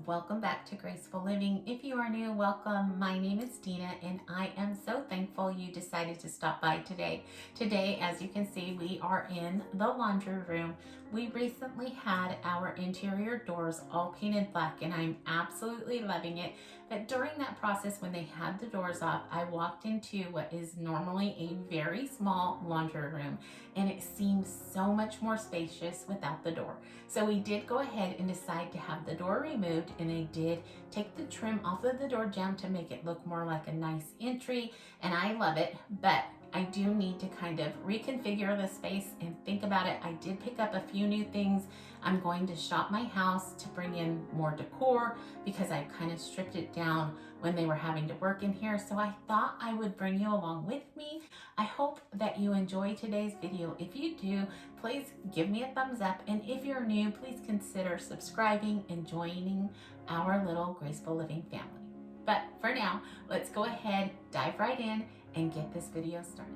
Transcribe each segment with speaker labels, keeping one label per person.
Speaker 1: welcome back to Graceful Living. If you are new, welcome. My name is Dina and I am so thankful you decided to stop by today. Today, as you can see, we are in the laundry room. We recently had our interior doors all painted black and I'm absolutely loving it. But during that process, when they had the doors off, I walked into what is normally a very small laundry room and it seems so much more spacious without the door. So we did go ahead and decide to have the door removed, and I did take the trim off of the door jamb to make it look more like a nice entry, and I love it, but I do need to kind of reconfigure the space and think about it. I did pick up a few new things. I'm going to shop my house to bring in more decor because I kind of stripped it down when they were having to work in here. So I thought I would bring you along with me. I hope that you enjoy today's video. If you do, please give me a thumbs up. And if you're new, please consider subscribing and joining our little Graceful Living family. But for now, let's go ahead, dive right in, and get this video started.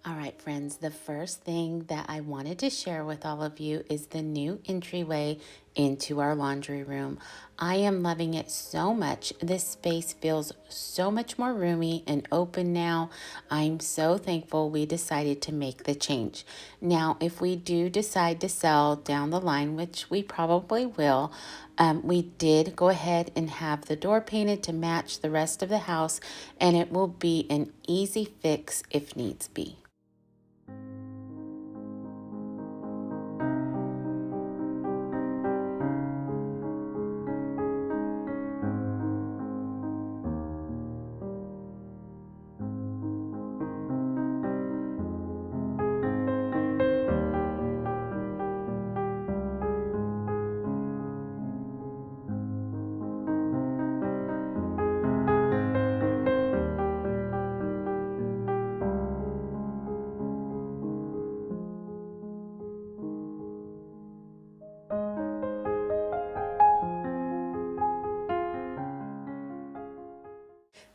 Speaker 1: All right, friends, the first thing that I wanted to share with all of you is the new entryway into our laundry room. I am loving it so much. This space feels so much more roomy and open now. I'm so thankful we decided to make the change. Now, if we do decide to sell down the line, which we probably will, we did go ahead and have the door painted to match the rest of the house, and it will be an easy fix if needs be.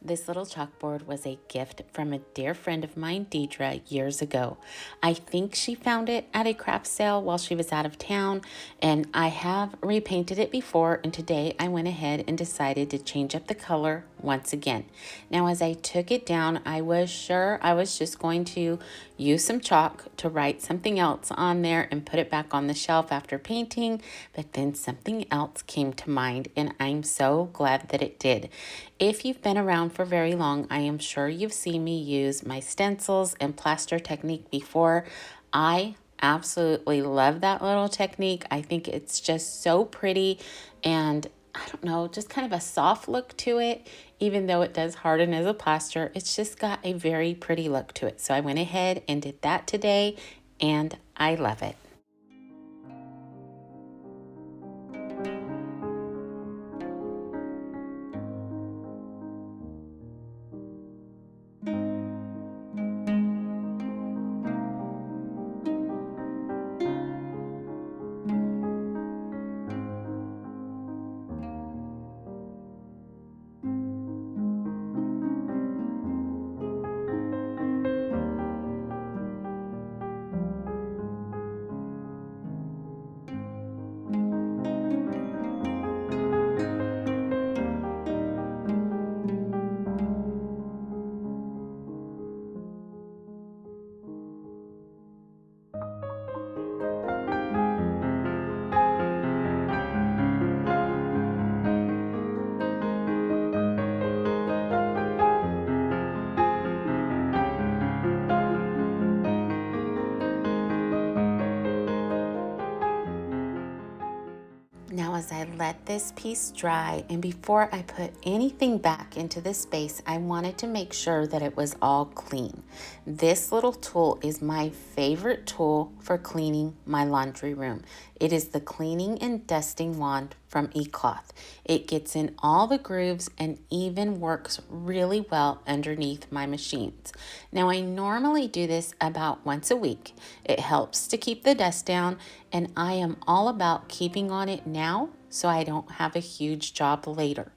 Speaker 1: This little chalkboard was a gift from a dear friend of mine, Deidre, years ago. I think she found it at a craft sale while she was out of town, and I have repainted it before, and today I went ahead and decided to change up the color once again. Now, as I took it down, I was sure I was just going to use some chalk to write something else on there and put it back on the shelf after painting, but then something else came to mind, and I'm so glad that it did. If you've been around for very long, I am sure you've seen me use my stencils and plaster technique before. I absolutely love that little technique. I think it's just so pretty and I don't know, just kind of a soft look to it. Even though it does harden as a plaster, it's just got a very pretty look to it. So I went ahead and did that today and I love it. Now, as I let this piece dry and before I put anything back into this space, I wanted to make sure that it was all clean. This little tool is my favorite tool for cleaning my laundry room. It is the cleaning and dusting wand from eCloth. It gets in all the grooves and even works really well underneath my machines. Now, I normally do this about once a week. It helps to keep the dust down, and I am all about keeping on it now so I don't have a huge job later.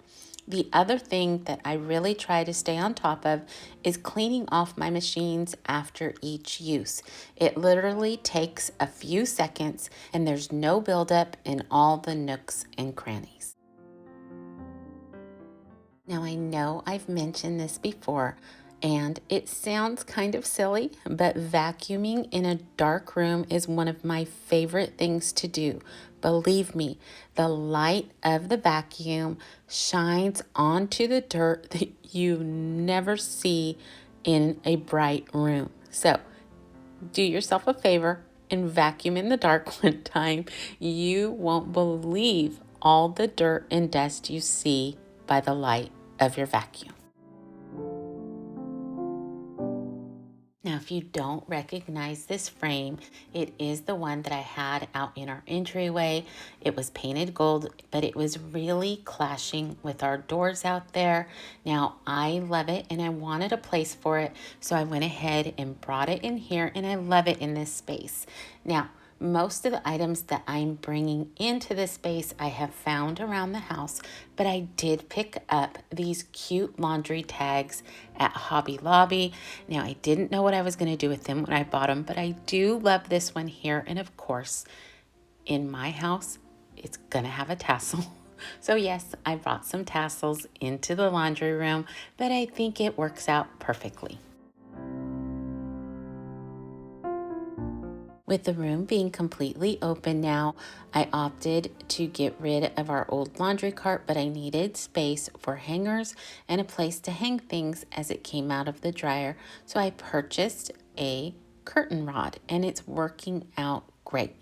Speaker 1: The other thing that I really try to stay on top of is cleaning off my machines after each use. It literally takes a few seconds and there's no buildup in all the nooks and crannies. Now, I know I've mentioned this before, and it sounds kind of silly, but vacuuming in a dark room is one of my favorite things to do. Believe me, the light of the vacuum shines onto the dirt that you never see in a bright room. So, do yourself a favor and vacuum in the dark one time. You won't believe all the dirt and dust you see by the light of your vacuum. Now, if you don't recognize this frame, it is the one that I had out in our entryway. It was painted gold, but it was really clashing with our doors out there. Now, I love it and I wanted a place for it, so I went ahead and brought it in here, and I love it in this space. Now, most of the items that I'm bringing into this space I have found around the house, but I did pick up these cute laundry tags at Hobby Lobby. Now, I didn't know what I was going to do with them when I bought them, but I do love this one here. And of course, in my house, it's going to have a tassel. So yes, I brought some tassels into the laundry room, but I think it works out perfectly. With the room being completely open now, I opted to get rid of our old laundry cart, but I needed space for hangers and a place to hang things as it came out of the dryer. So I purchased a curtain rod, and it's working out great.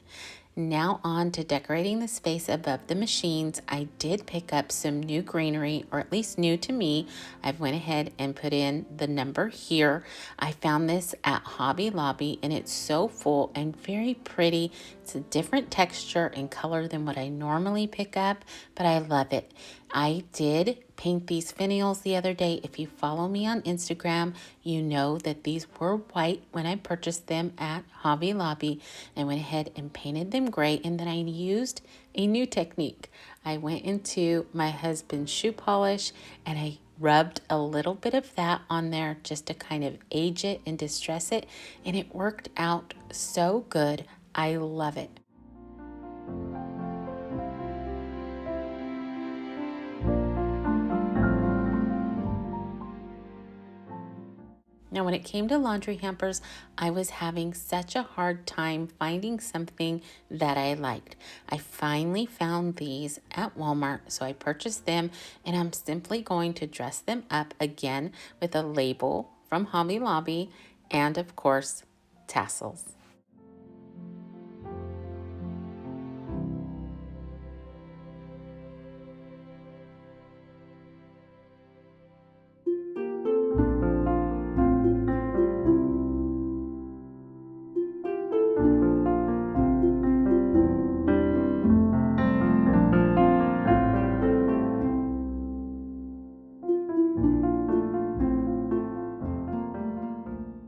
Speaker 1: Now on to decorating the space above the machines. I did pick up some new greenery, or at least new to me. I went ahead and put in the number here. I found this at Hobby Lobby, and it's so full and very pretty. It's a different texture and color than what I normally pick up, but I love it. I did paint these finials the other day. If you follow me on Instagram, you know that these were white when I purchased them at Hobby Lobby. I went ahead and painted them gray, and then I used a new technique. I went into my husband's shoe polish and I rubbed a little bit of that on there just to kind of age it and distress it, and it worked out so good. I love it. Now, when it came to laundry hampers, I was having such a hard time finding something that I liked. I finally found these at Walmart, so I purchased them, and I'm simply going to dress them up again with a label from Hobby Lobby and, of course, tassels.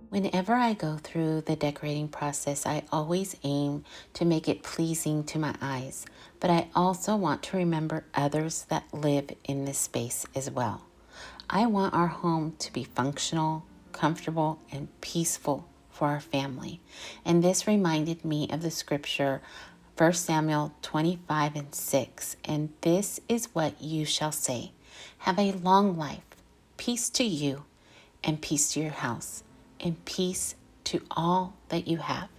Speaker 1: Whenever I go through the decorating process, I always aim to make it pleasing to my eyes, but I also want to remember others that live in this space as well. I want our home to be functional, comfortable, and peaceful for our family. And this reminded me of the scripture, 1 Samuel 25:6. And this is what you shall say: have a long life, peace to you, and peace to your house, and peace to all that you have.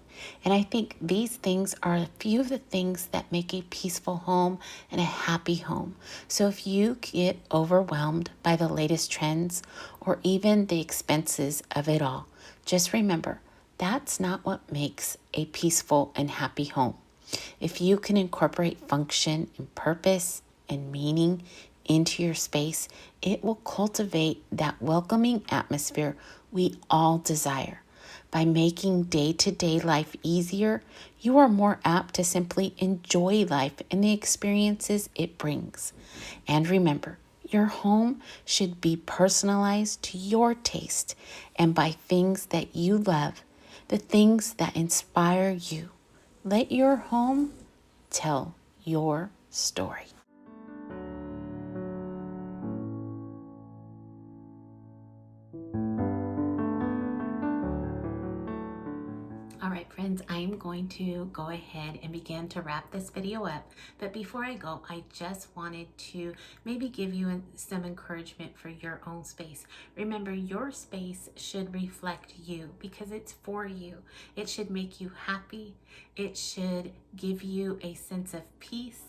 Speaker 1: And I think these things are a few of the things that make a peaceful home and a happy home. So if you get overwhelmed by the latest trends or even the expenses of it all, just remember that's not what makes a peaceful and happy home. If you can incorporate function and purpose and meaning into your space, it will cultivate that welcoming atmosphere we all desire. By making day-to-day life easier, you are more apt to simply enjoy life and the experiences it brings. And remember, your home should be personalized to your taste and by things that you love, the things that inspire you. Let your home tell your story. All right, friends, I am going to go ahead and begin to wrap this video up. But before I go, I just wanted to maybe give you some encouragement for your own space. Remember, your space should reflect you because it's for you. It should make you happy. It should give you a sense of peace.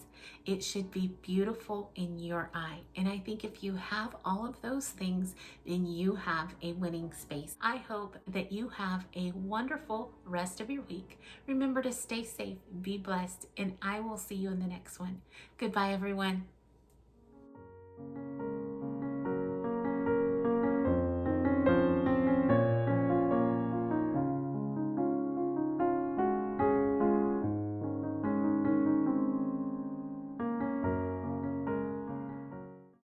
Speaker 1: It should be beautiful in your eye. And I think if you have all of those things, then you have a winning space. I hope that you have a wonderful rest of your week. Remember to stay safe, be blessed, and I will see you in the next one. Goodbye, everyone.